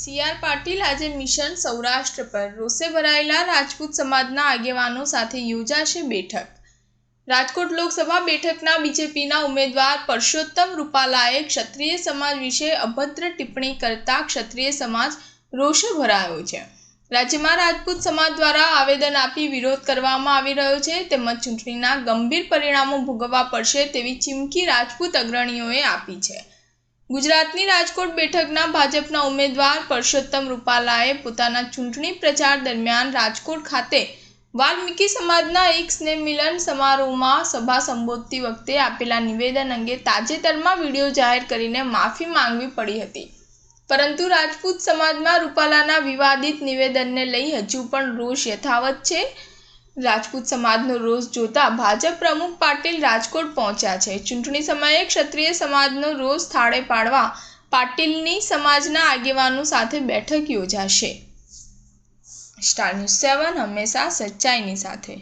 સી.આર. પાટીલ આજે મિશન સૌરાષ્ટ્ર પર રોષે ભરાયેલા રાજપૂત સમાજના આગેવાનો સાથે યોજાશે બેઠક. રાજકોટ લોકસભા બેઠકના બીજેપીના ઉમેદવાર પરસોત્તમ રૂપાલાએ ક્ષત્રિય સમાજ વિશે અભદ્ર ટિપ્પણી કરતા ક્ષત્રિય સમાજ રોષે ભરાયો છે. રાજ્યમાં રાજપૂત સમાજ દ્વારા આવેદન આપી વિરોધ કરવામાં આવી રહ્યો છે તેમજ ચૂંટણીના ગંભીર પરિણામો ભોગવવા પડશે તેવી ચીમકી રાજપૂત અગ્રણીઓએ આપી છે. ગુજરાતની રાજકોટ બેઠકના ભાજપના ઉમેદવાર પરસોત્તમ રૂપાલાએ પોતાના ચૂંટણી પ્રચાર દરમિયાન રાજકોટ ખાતે વાલ્મીકી સમાજના એક સ્નેહ મિલન સમારોહમાં સભા સંબોધતી વખતે આપેલા નિવેદન અંગે તાજેતરમાં વિડીયો જાહેર કરીને માફી માંગવી પડી હતી. પરંતુ રાજપૂત સમાજમાં રૂપાલાના વિવાદિત નિવેદનને લઈ હજુ પણ રોષ યથાવત છે. રાજપૂત સમાજનો રોષ જોતા ભાજપ પ્રમુખ પાટીલ રાજકોટ પહોંચ્યા છે. ચૂંટણી સમયે ક્ષત્રિય સમાજનો રોષ થાળે પાડવા પાટીલની સમાજના આગેવાનો સાથે બેઠક યોજાશે. સ્ટાર ન્યૂઝ 7 હંમેશા સચ્ચાઈની સાથે.